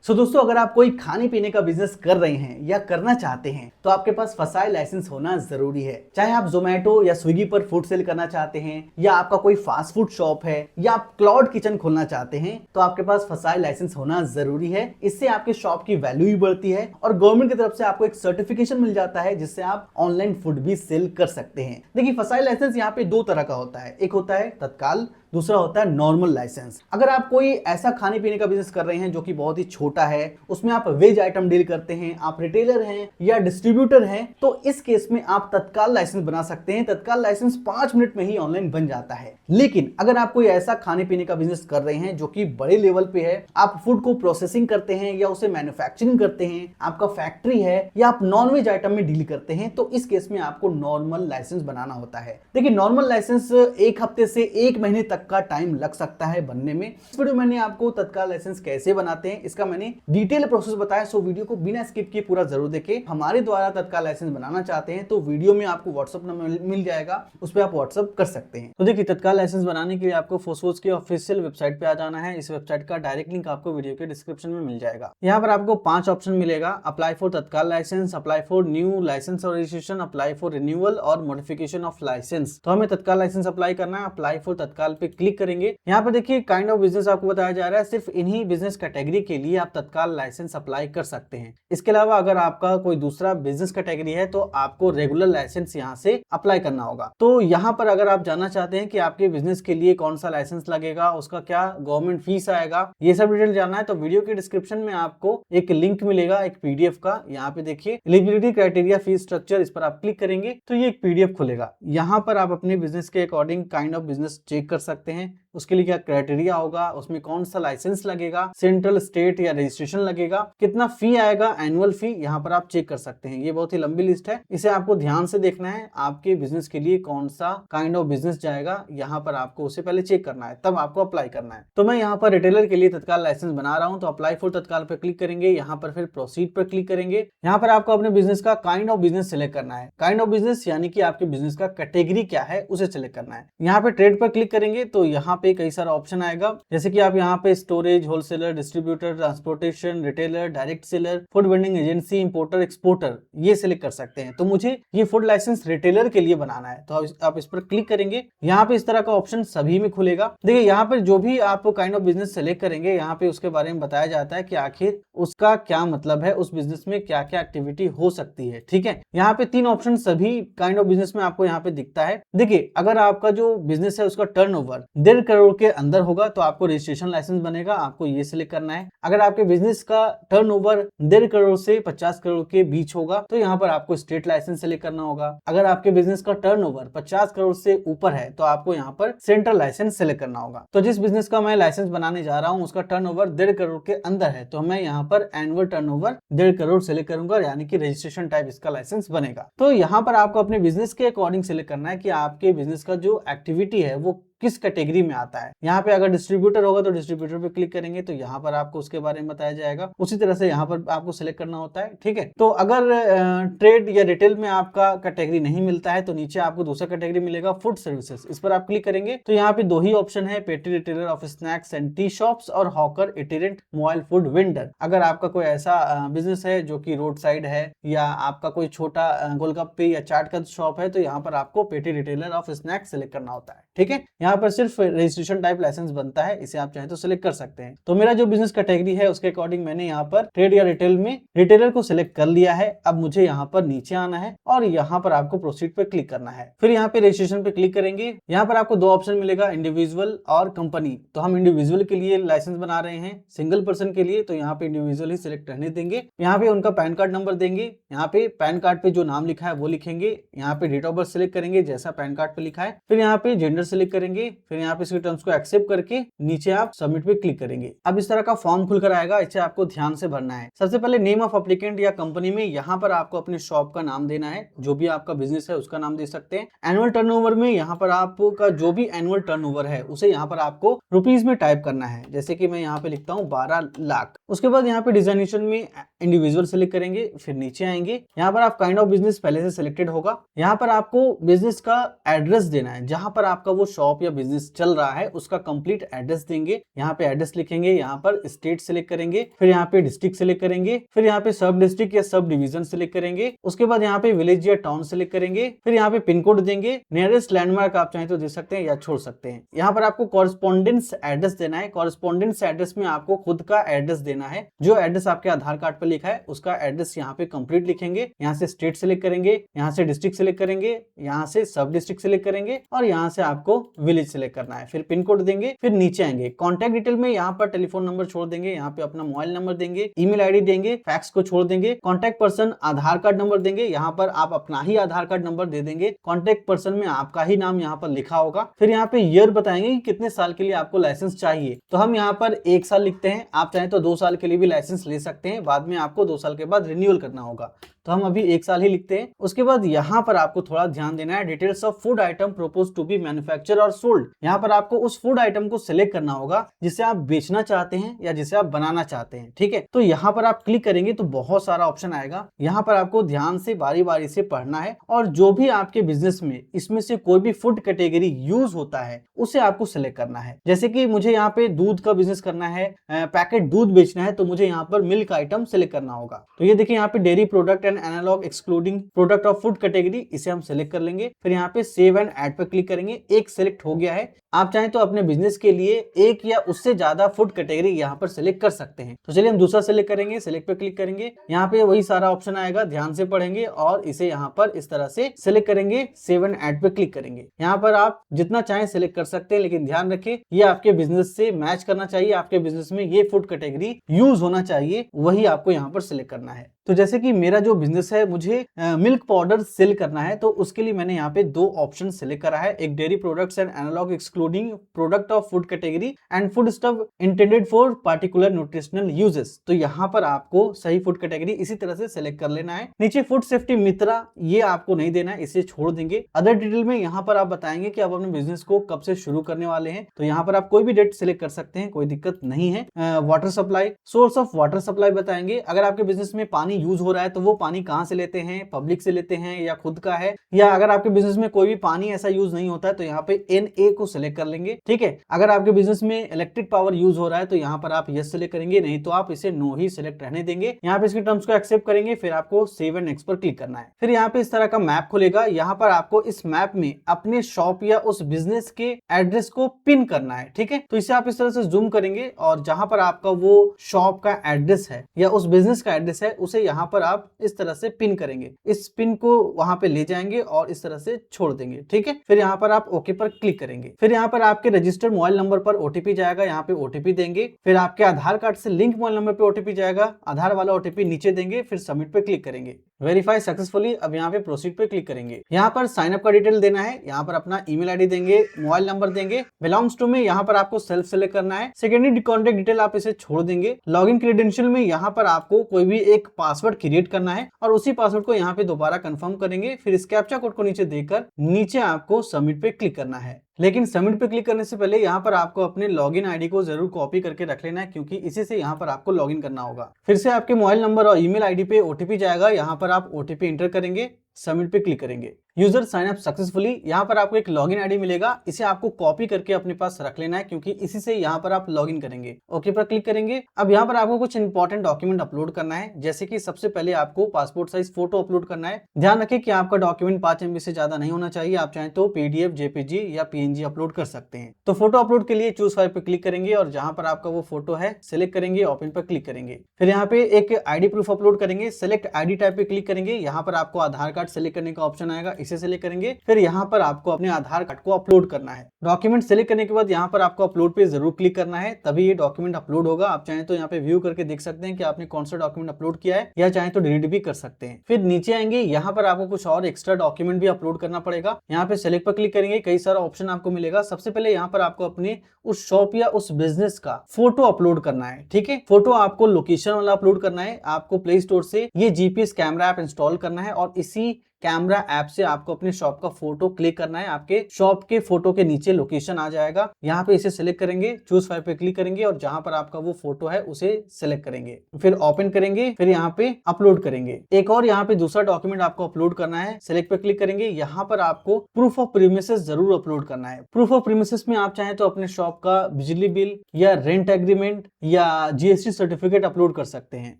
दोस्तों, अगर आप कोई खाने पीने का बिजनेस कर रहे हैं या करना चाहते हैं तो आपके पास फसाई लाइसेंस होना जरूरी है। चाहे आप जोमेटो या स्विगी पर फूड सेल करना चाहते हैं या आपका कोई फास्ट फूड शॉप है या आप क्लाउड किचन खोलना चाहते हैं तो आपके पास फसाई लाइसेंस होना जरूरी है। इससे आपके शॉप की वैल्यू भी बढ़ती है और गवर्नमेंट की तरफ से आपको एक सर्टिफिकेशन मिल जाता है जिससे आप ऑनलाइन फूड भी सेल कर सकते हैं। देखिए, फसाई लाइसेंस यहाँ पे दो तरह का होता है, एक होता है तत्काल, दूसरा होता है नॉर्मल लाइसेंस। अगर आप कोई ऐसा खाने पीने का बिजनेस कर रहे हैं जो कि बहुत ही छोटा है, उसमें आप वेज आइटम डील करते हैं, आप रिटेलर हैं या डिस्ट्रीब्यूटर हैं, तो इस केस में आप तत्काल लाइसेंस बना सकते हैं। तत्काल लाइसेंस 5 मिनट में ही ऑनलाइन बन जाता है। लेकिन अगर आप कोई ऐसा खाने पीने का बिजनेस कर रहे हैं जो कि बड़े लेवल पे है, आप फूड को प्रोसेसिंग करते हैं या उसे मैन्युफैक्चरिंग करते हैं, आपका फैक्ट्री है या आप नॉनवेज आइटम में डील करते हैं, तो इस केस में आपको नॉर्मल लाइसेंस बनाना होता है। देखिए, नॉर्मल लाइसेंस 1 हफ्ते से 1 महीने तक का टाइम लग सकता है बनने में। इस वीडियो में मैंने आपको तत्काल लाइसेंस कैसे बनाते हैं इसका मैंने डिटेल प्रोसेस बताया, सो वीडियो को बिना स्किप किए पूरा जरूर देखें। हमारे द्वारा तत्काल लाइसेंस बनाना चाहते हैं तो वीडियो में आपको व्हाट्सएप नंबर मिल जाएगा, उस पर आप व्हाट्सएप कर सकते हैं। तो देखिए, तत्काल लाइसेंस बनाने के लिए आपको फोसफोस की ऑफिशियल वेबसाइट पे आ जाना है। इस वेबसाइट का डायरेक्ट लिंक आपको वीडियो के डिस्क्रिप्शन में मिल जाएगा। यहाँ पर आपको 5 ऑप्शन मिलेगा: apply for Tatkal license, apply for new license और रजिस्ट्रेशन, अप्लाई फॉर रिन्यूअल और मॉडिफिकेशन ऑफ लाइसेंस। तो हमें तत्काल लाइसेंस अप्लाई करना है। अप्लाई फॉर तत्काल पे क्लिक करेंगे। यहाँ पर देखिए, काइंड ऑफ बिजनेस आपको बताया जा रहा है, सिर्फ इन्हीं बिजनेस कैटेगरी के लिए आप तत्काल लाइसेंस अप्लाई कर सकते हैं। इसके अलावा अगर आपका कोई दूसरा बिजनेस कैटेगरी है तो आपको रेगुलर लाइसेंस यहाँ से अप्लाई करना होगा। तो यहाँ पर अगर आप जानना चाहते हैं कि आपके बिजनेस के लिए कौन सा लाइसेंस लगेगा, उसका क्या गवर्नमेंट फीस आएगा, ये सब डिटेल जानना है तो वीडियो के डिस्क्रिप्शन में आपको एक लिंक मिलेगा एक पीडीएफ का। यहाँ पे देखिए, एलिजिबिलिटी क्राइटेरिया फीस स्ट्रक्चर, इस पर आप क्लिक करेंगे तो ये एक पीडीएफ खुलेगा। यहाँ पर आप अपने बिजनेस के according kind of business check कर सकते हैं, उसके लिए क्या क्राइटेरिया होगा, उसमें कौन सा लाइसेंस लगेगा, सेंट्रल स्टेट या रजिस्ट्रेशन लगेगा, कितना फी आएगा, एनुअल फी, यहाँ पर आप चेक कर सकते हैं। ये बहुत ही लंबी लिस्ट है, इसे आपको ध्यान से देखना है। आपके बिजनेस के लिए कौन सा काइंड ऑफ बिजनेस जाएगा, यहाँ पर आपको उसे पहले चेक करना है, तब आपको अप्लाई करना है। तो मैं यहाँ पर रिटेलर के लिए तत्काल लाइसेंस बना रहा हूँ, तो अप्लाई फॉर तत्काल पर क्लिक करेंगे। यहाँ पर फिर प्रोसीड पर क्लिक करेंगे। यहाँ पर आपको अपने बिजनेस का काइंड ऑफ बिजनेस सिलेक्ट करना है। काइंड ऑफ बिजनेस यानी कि आपके बिजनेस का कैटेगरी क्या है उसे सिलेक्ट करना है। यहाँ पे ट्रेड पर क्लिक करेंगे तो यहाँ पे कई सारा ऑप्शन आएगा, जैसे कि आप यहाँ पे storage, wholesaler, distributor, transportation, retailer, direct seller, food vending agency, importer, exporter, ये सिलेक्ट कर सकते हैं। तो मुझे ये फूड लाइसेंस रिटेलर के लिए बनाना है, तो आप इस पर क्लिक करेंगे। यहाँ पे इस तरह का ऑप्शन सभी में खुलेगा। देखिए, यहाँ पर जो भी आप काइंड ऑफ बिजनेस सेलेक्ट करेंगे, यहाँ पे उसके बारे में बताया जाता है कि आखिर उसका क्या मतलब है, उस बिजनेस में क्या क्या एक्टिविटी हो सकती है। ठीक है, यहाँ पे 3 ऑप्शन सभी काइंड ऑफ बिजनेस में आपको यहाँ पे दिखता है। देखिए, अगर आपका जो बिजनेस है उसका टर्नओवर 1.5 करोड़ के अंदर होगा तो आपको रजिस्ट्रेशन लाइसेंस बनेगा, आपको ये सिलेक्ट करना है। अगर आपके बिजनेस का टर्नओवर 1.5 करोड़ से 50 करोड़ के बीच होगा तो यहाँ पर आपको स्टेट लाइसेंस सिलेक्ट करना होगा। अगर आपके बिजनेस का टर्नओवर 50 करोड़ से ऊपर है तो आपको यहाँ पर सेंट्रल लाइसेंस सिलेक्ट करना होगा। तो जिस बिजनेस का मैं लाइसेंस बनाने जा रहा हूँ उसका टर्नओवर 1.5 करोड़ के अंदर है, तो मैं यहाँ पर एनुअल टर्नओवर 1.5 करोड़ सिलेक्ट करूंगा, यानी कि रजिस्ट्रेशन टाइप इसका लाइसेंस बनेगा। तो यहाँ पर आपको अपने बिजनेस के अकॉर्डिंग सिलेक्ट करना है कि आपके बिजनेस का जो एक्टिविटी है वो किस कैटेगरी में आता है। यहाँ पे अगर डिस्ट्रीब्यूटर होगा तो डिस्ट्रीब्यूटर पे क्लिक करेंगे तो यहाँ पर आपको उसके बारे में बताया जाएगा। उसी तरह से यहाँ पर आपको सिलेक्ट करना होता है। ठीक है, तो अगर ट्रेड या रिटेल में आपका कैटेगरी नहीं मिलता है तो नीचे आपको दूसरा कैटेगरी मिलेगा, फूड सर्विसेज। इस पर आप क्लिक करेंगे तो यहाँ पे 2 ही ऑप्शन है, पेटी retailer of snacks and T shops और हॉकर इटिरेंट मोबाइल फूड वेंडर। अगर आपका कोई ऐसा बिजनेस है जो कि रोड साइड है या आपका कोई छोटा गोलगप्पे या चाट का शॉप है तो यहाँ पर आपको पेटी रिटेलर ऑफ स्नैक्स सिलेक्ट करना होता है। ठीक है, यहाँ पर सिर्फ रजिस्ट्रेशन टाइप लाइसेंस बनता है, इसे आप चाहे तो सिलेक्ट कर सकते हैं। तो मेरा जो बिजनेस कैटेगरी है उसके अकॉर्डिंग मैंने यहाँ पर ट्रेड या रिटेल में रिटेलर को सिलेक्ट कर लिया है। अब मुझे यहाँ पर नीचे आना है और यहाँ पर आपको प्रोसीड पे क्लिक करना है। फिर यहाँ पे रजिस्ट्रेशन पे क्लिक करेंगे। यहाँ पर आपको 2 ऑप्शन मिलेगा, इंडिविजुअल और कंपनी। तो हम इंडिविजुअल के लिए लाइसेंस बना रहे हैं, सिंगल पर्सन के लिए तो यहाँ पे इंडिविजुअल ही सिलेक्ट रहने देंगे। यहाँ पे उनका पैन कार्ड नंबर देंगे, यहाँ पे पैन कार्ड पे जो नाम लिखा है वो लिखेंगे, यहाँ पे डेट ऑफ बर्थ सिलेक्ट करेंगे जैसा पैन कार्ड पे लिखा है, फिर यहाँ पे जेंडर सिलेक्ट करेंगे, फिर यहाँ पे इसके टर्म्स को एक्सेप्ट करके नीचे आप सबमिट पे क्लिक करेंगे। अब इस तरह का फॉर्म खुलकर आएगा, इसे आपको ध्यान से भरना है। सबसे पहले नेम ऑफ एप्लीकेंट या कंपनी में यहाँ पर आपको अपने शॉप का नाम देना है, जो भी आपका बिजनेस है उसका नाम दे सकते हैं। एनुअल टर्नओवर में यहाँ पर आपका जो भी एनुअल टर्नओवर है उसे यहाँ पर आपको रुपीज में टाइप करना है, जैसे कि मैं यहाँ पे लिखता हूँ 12 लाख। उसके बाद यहाँ पे डिजाइनेशन में इंडिविजुअल सिलेक्ट करेंगे, फिर नीचे आएंगे। यहाँ पर आप काइंड ऑफ बिजनेस पहले से सिलेक्टेड होगा। यहाँ पर आपको बिजनेस का एड्रेस देना है, जहां पर आपका वो शॉप या बिजनेस चल रहा है उसका कंप्लीट एड्रेस देंगे। यहाँ पे एड्रेस लिखेंगे, यहाँ पर स्टेट सिलेक्ट करेंगे, फिर यहाँ पे डिस्ट्रिक्ट सिलेक्ट करेंगे, फिर यहाँ पे सब डिस्ट्रिक्ट या सब डिवीजन सिलेक्ट करेंगे, उसके बाद यहाँ पे विलेज या टाउन सिलेक्ट करेंगे, फिर यहाँ पे पिन कोड देंगे, नियरेस्ट लैंडमार्क आप चाहें तो दे सकते हैं या छोड़ सकते हैं। यहाँ पर आपको कॉरेस्पॉन्डेंस एड्रेस देना है। कॉरेस्पॉन्डेंस एड्रेस में आपको खुद का एड्रेस देना है, जो एड्रेस आपके आधार कार्ड पर लिखा है उसका एड्रेस यहाँ पे कंप्लीट लिखेंगे। यहाँ से स्टेट सिलेक्ट करेंगे, यहाँ से डिस्ट्रिक्ट सिलेक्ट करेंगे, यहाँ से सब डिस्ट्रिक्ट सिलेक्ट करेंगे और यहाँ से आपको विलेज सिलेक्ट करना है। फिर पिन कोड देंगे, फिर नीचे आएंगे कॉन्टैक्ट डिटेल में यहाँ पर टेलीफोन नंबर छोड़ देंगे, यहाँ पे अपना मोबाइल नंबर देंगे, ईमेल आईडी देंगे, फैक्स को छोड़ देंगे, कॉन्टैक्ट पर्सन आधार कार्ड नंबर देंगे, यहाँ पर आप अपना ही आधार कार्ड नंबर दे देंगे, कॉन्टैक्ट पर्सन में आपका ही नाम यहाँ पर लिखा होगा। फिर यहाँ पे ईयर बताएंगे कि कितने साल के लिए आपको लाइसेंस चाहिए, तो हम यहाँ पर 1 साल लिखते हैं। आप चाहें तो 2 साल के लिए भी लाइसेंस ले सकते हैं, बाद में आपको 2 साल के बाद रिन्यूअल करना होगा, तो हम अभी 1 साल ही लिखते हैं। उसके बाद यहाँ पर आपको थोड़ा ध्यान देना है, details of food item propose to be manufacture और सोल्ड। यहाँ पर आपको उस फूड आइटम को सिलेक्ट करना होगा जिसे आप बेचना चाहते हैं या जिसे आप बनाना चाहते हैं, ठीक है। तो यहाँ पर आप क्लिक करेंगे तो बहुत सारा ऑप्शन आएगा, यहाँ पर आपको ध्यान से बारी बारी से पढ़ना है और जो भी आपके बिजनेस में इसमें से कोई भी फूड कैटेगरी यूज होता है उसे आपको सिलेक्ट करना है। जैसे कि मुझे यहाँ पे दूध का बिजनेस करना है, पैकेट दूध बेचना है, तो मुझे यहाँ पर मिल्क आइटम सिलेक्ट करना होगा। तो ये देखिए यहाँ पे dairy product and analog excluding product of food category, इसे हम सिलेक्ट कर लेंगे। फिर यहाँ पे सेव एंड ऐड पर क्लिक करेंगे, एक सिलेक्ट हो गया है। आप चाहें तो अपने बिजनेस के लिए एक या उससे ज्यादा फूड कैटेगरी यहाँ पर सिलेक्ट कर सकते हैं। तो चलिए हम दूसरा सिलेक्ट करेंगे, सिलेक्ट पे क्लिक करेंगे, यहाँ पे वही सारा ऑप्शन आएगा, ध्यान से पढ़ेंगे और इसे यहाँ पर इस तरह से सिलेक्ट करेंगे। सेव एंड ऐड पे क्लिक करेंगे, यहाँ पर आप जितना चाहें सिलेक्ट कर सकते हैं, लेकिन ध्यान रखें ये आपके बिजनेस से मैच करना चाहिए, आपके बिजनेस में ये फूड कैटेगरी यूज होना चाहिए, वही आपको यहाँ पर सिलेक्ट करना है। तो जैसे कि मेरा जो बिजनेस है, मुझे मिल्क पाउडर सेल करना है, तो उसके लिए मैंने यहाँ पे 2 ऑप्शन सिलेक्ट करा है, एक dairy products and analog excluding product of food category and food stuff intended for particular nutritional uses. तो यहाँ पर आपको सही फूड कैटेगरी इसी तरह से सिलेक्ट कर लेना है। नीचे फूड सेफ्टी मित्रा, ये आपको नहीं देना है, इसे छोड़ देंगे। अदर डिटेल में यहाँ पर आप बताएंगे कि आप अपने बिजनेस को कब से शुरू करने वाले हैं, तो यहाँ पर आप कोई भी डेट सिलेक्ट कर सकते हैं, कोई दिक्कत नहीं है। Water supply, source of water supply बताएंगे, अगर आपके बिजनेस में पानी यूज हो रहा है तो वो पानी कहाँ से लेते हैं, पब्लिक से लेते हैं या खुद का है, या अगर आपके बिजनेस में कोई भी पानी ऐसा यूज नहीं होता है तो यहाँ पे NA को सिलेक्ट कर लेंगे, ठीक है। अगर आपके बिजनेस में इलेक्ट्रिक पावर यूज हो रहा है तो यहाँ पर आप यस सिलेक्ट करेंगे, नहीं तो आप इसे नो ही सिलेक्ट रहने देंगे। यहाँ पे इसके टर्म्स को एक्सेप्ट करेंगे, फिर आपको सेव एंड नेक्स्ट पर क्लिक करना है। फिर यहाँ पे इस तरह का मैप खुलेगा, यहाँ पर आपको इस मैप में अपने शॉप या उस बिजनेस के एड्रेस को पिन करना है, ठीक है। तो इसे आप इस तरह से जूम करेंगे और जहां पर आपका वो शॉप का एड्रेस है या उस बिजनेस का एड्रेस है उसे यहाँ पर आप इस तरह से पिन करेंगे, इस पिन को वहां पे ले जाएंगे और इस तरह से छोड़ देंगे, ठीक है। फिर यहाँ पर आप ओके पर क्लिक करेंगे, फिर यहाँ पर आपके रजिस्टर्ड मोबाइल नंबर पर ओटीपी जाएगा, यहाँ पे ओटीपी देंगे। फिर आपके आधार कार्ड से लिंक मोबाइल नंबर पे ओटीपी जाएगा, आधार वाला ओटीपी नीचे देंगे, फिर सबमिट पे क्लिक करेंगे। वेरीफाई सक्सेसफुली, अब यहाँ पे प्रोसीड पे क्लिक करेंगे। यहाँ पर साइन अप का डिटेल देना है, यहाँ पर अपना ईमेल आईडी देंगे, मोबाइल नंबर देंगे, बिलोंग्स टू में यहाँ पर आपको सेल्फ सेलेक्ट करना है, सेकेंडरी कॉन्टेक्ट डिटेल आप इसे छोड़ देंगे। लॉगिन क्रेडेंशियल में यहाँ पर आपको कोई भी एक पासवर्ड क्रिएट करना है और उसी पासवर्ड को यहाँ पे दोबारा कंफर्म करेंगे। फिर इस कैप्चा कोड को नीचे देकर नीचे आपको सबमिट पे क्लिक करना है। लेकिन सबमिट पे क्लिक करने से पहले यहाँ पर आपको अपने लॉगिन आईडी को जरूर कॉपी करके रख लेना है, क्योंकि इसी से यहाँ पर आपको लॉगिन करना होगा। फिर से आपके मोबाइल नंबर और ईमेल आईडी पे ओटीपी जाएगा, यहाँ पर आप ओटीपी एंटर करेंगे, सबमिट पे क्लिक करेंगे। यूजर साइन अप सक्सेसफुली, यहाँ पर आपको एक लॉगिन आईडी मिलेगा, इसे आपको कॉपी करके अपने पास रख लेना है, क्योंकि इसी से यहाँ पर आप लॉगिन करेंगे। ओके पर क्लिक करेंगे। अब यहाँ पर आपको कुछ इंपॉर्टेंट डॉक्यूमेंट अपलोड करना है, जैसे कि सबसे पहले आपको पासपोर्ट साइज फोटो अपलोड करना है। ध्यान रखें कि आपका डॉक्यूमेंट 5 MB से ज्यादा नहीं होना चाहिए, आप चाहें तो PDF, JPG या PNG अपलोड कर सकते हैं। तो फोटो अपलोड के लिए चूज फाइल पे क्लिक करेंगे और जहां पर आपका वो फोटो है सिलेक्ट करेंगे, ओपन पर क्लिक करेंगे। फिर यहाँ पे एक आईडी प्रूफ अपलोड करेंगे, सिलेक्ट आईडी टाइप पे क्लिक करेंगे, यहाँ पर आपको आधार कार्ड सिलेक्ट करने का ऑप्शन आएगा, इसे सिलेक्ट करेंगे। फिर यहाँ पर आपको अपने आधार कार्ड को अपलोड करना है। डॉक्यूमेंट सिलेक्ट करने के बाद यहाँ पर आपको अपलोड पे जरूर क्लिक करना है, तभी ये डॉक्यूमेंट अपलोड होगा। आप चाहें तो यहाँ पे व्यू करके देख सकते हैं कि आपने कौन सा डॉक्यूमेंट अपलोड किया है, या चाहें तो डिलीट भी कर सकते हैं। फिर नीचे आएंगे, यहाँ पर आपको कुछ और एक्स्ट्रा डॉक्यूमेंट भी अपलोड करना पड़ेगा। यहाँ पे सिलेक्ट पर क्लिक करेंगे, कई सारा ऑप्शन आपको मिलेगा। सबसे पहले यहाँ पर आपको अपने उस शॉप या उस बिजनेस का फोटो अपलोड करना है, ठीक है। फोटो आपको लोकेशन वाला अपलोड करना है, आपको प्ले स्टोर से ये GPS कैमरा ऐप इंस्टॉल करना है और इसी कैमरा ऐप से आपको अपने शॉप का फोटो क्लिक करना है। आपके शॉप के फोटो के नीचे लोकेशन आ जाएगा, यहाँ पे इसे सिलेक्ट करेंगे, चूज फाइल पे क्लिक करेंगे और जहां पर आपका वो फोटो है उसे सिलेक्ट करेंगे, फिर ओपन करेंगे, फिर यहाँ पे अपलोड करेंगे। एक और यहाँ पे दूसरा डॉक्यूमेंट आपको अपलोड करना है, सिलेक्ट पे क्लिक करेंगे। यहाँ पर आपको प्रूफ ऑफ प्रीमिसेस जरूर अपलोड करना है। प्रूफ ऑफ प्रीमिसेस में आप चाहें तो अपने शॉप का बिजली बिल या रेंट एग्रीमेंट या जीएसटी सर्टिफिकेट अपलोड कर सकते हैं।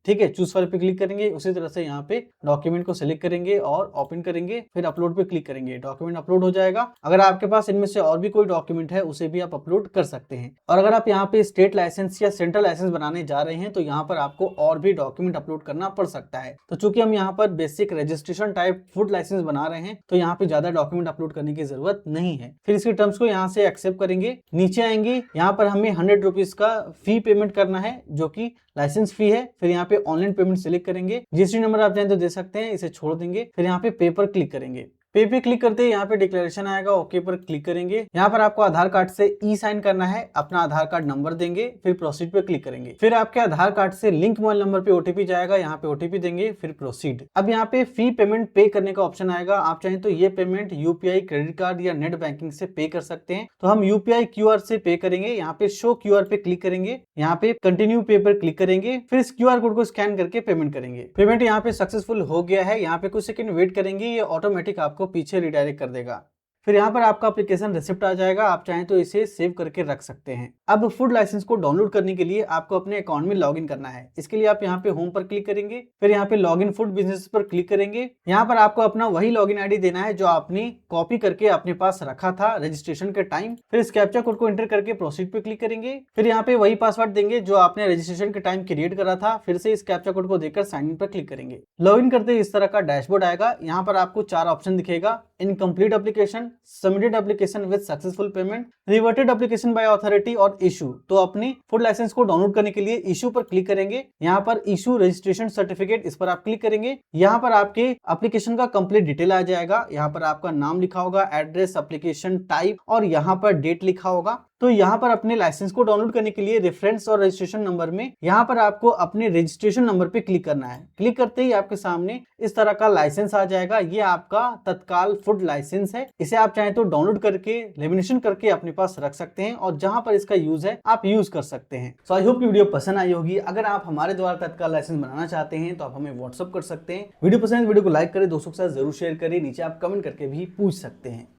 ठीक है, चूज फाइल पे क्लिक करेंगे, उसी तरह से यहाँ पे डॉक्यूमेंट को सिलेक्ट करेंगे और ओपन करेंगे, फिर अपलोड पे क्लिक करेंगे, डॉक्यूमेंट अपलोड हो जाएगा। अगर आपके पास इनमें से और भी कोई डॉक्यूमेंट है उसे भी आप अपलोड कर सकते हैं। और अगर आप यहाँ पे स्टेट लाइसेंस या सेंट्रल लाइसेंस बनाने जा रहे हैं तो यहाँ पर आपको और भी डॉक्यूमेंट अपलोड करना पड़ सकता है। तो चूंकि हम यहाँ पर basic registration type food license बना रहे हैं तो यहाँ पे ज्यादा डॉक्यूमेंट अपलोड करने की जरूरत नहीं है। फिर इसके टर्म्स को यहाँ से एक्सेप्ट करेंगे, नीचे आएंगे, यहाँ पर हमें 100 रुपीज का फी पेमेंट करना है जो कि लाइसेंस फी है। फिर यहाँ पे ऑनलाइन पेमेंट सिलेक्ट करेंगे, जीएसटी नंबर आप चाहें तो दे सकते हैं, इसे छोड़ देंगे। फिर यहाँ पे पे पर क्लिक करेंगे, पे पे क्लिक करते हैं यहाँ पे डिक्लेरेशन आएगा, ओके पर क्लिक करेंगे। यहाँ पर आपको आधार कार्ड से ई साइन करना है, अपना आधार कार्ड नंबर देंगे, फिर प्रोसीड पे क्लिक करेंगे। फिर आपके आधार कार्ड से लिंक मोबाइल नंबर पे ओटीपी जाएगा, यहाँ पे ओटीपी देंगे, फिर प्रोसीड। अब यहाँ पे फी पेमेंट पे करने का ऑप्शन आएगा, आप चाहें तो ये पेमेंट यूपीआई, क्रेडिट कार्ड या नेट बैंकिंग से पे कर सकते हैं। तो हम यूपीआई क्यूआर से पे करेंगे, यहाँ पे शो क्यूआर पे क्लिक करेंगे, यहाँ पे कंटिन्यू पे पर क्लिक करेंगे, फिर इस क्यूआर कोड को स्कैन करके पेमेंट करेंगे। पेमेंट यहाँ पे सक्सेसफुल हो गया है, यहाँ पे कुछ सेकंड वेट करेंगे, ये ऑटोमेटिक आपको पीछे रिडायरेक्ट कर देगा। फिर यहाँ पर आपका एप्लीकेशन रिसिप्ट आ जाएगा, आप चाहें तो इसे सेव करके रख सकते हैं। अब फूड लाइसेंस को डाउनलोड करने के लिए आपको अपने अकाउंट में लॉगिन करना है। इसके लिए आप यहाँ पे होम पर क्लिक करेंगे, फिर यहाँ पे लॉगिन फूड बिजनेस पर क्लिक करेंगे। यहाँ पर आपको अपना वही लॉगिन आईडी देना है जो आपने कॉपी करके अपने पास रखा था रजिस्ट्रेशन के टाइम। फिर इस कैप्चा कोड को एंटर करके प्रोसीड पे क्लिक करेंगे, फिर यहाँ पे वही पासवर्ड देंगे जो आपने रजिस्ट्रेशन के टाइम क्रिएट करा था। फिर से इस कैप्चा कोड को देकर साइन इन पर क्लिक करेंगे। लॉगिन करते इस तरह का डैशबोर्ड आएगा, यहाँ पर आपको 4 ऑप्शन दिखेगा, incomplete application, submitted application with successful payment, reverted application by authority और इशू। तो अपनी फूड लाइसेंस को डाउनलोड करने के लिए इशू पर क्लिक करेंगे, यहाँ पर इशू रजिस्ट्रेशन सर्टिफिकेट, इस पर आप क्लिक करेंगे। यहाँ पर आपके एप्लीकेशन का कंप्लीट डिटेल आ जाएगा, यहाँ पर आपका नाम लिखा होगा, एड्रेस, एप्लीकेशन टाइप और यहाँ पर डेट लिखा होगा। तो यहाँ पर अपने लाइसेंस को डाउनलोड करने के लिए रेफरेंस और रजिस्ट्रेशन नंबर में यहाँ पर आपको अपने रजिस्ट्रेशन नंबर पे क्लिक करना है। क्लिक करते ही आपके सामने इस तरह का लाइसेंस आ जाएगा, ये आपका तत्काल फूड लाइसेंस है। इसे आप चाहें तो डाउनलोड करके लेमिनेशन करके अपने पास रख सकते हैं और जहां पर इसका यूज है आप यूज कर सकते हैं। सो आई होप वीडियो पसंद आई होगी। अगर आप हमारे द्वारा तत्काल लाइसेंस बनाना चाहते हैं तो आप हमें व्हाट्सअप कर सकते हैं। वीडियो पसंद, वीडियो को लाइक करें, दोस्तों के साथ जरूर शेयर करें, नीचे आप कमेंट करके भी पूछ सकते हैं।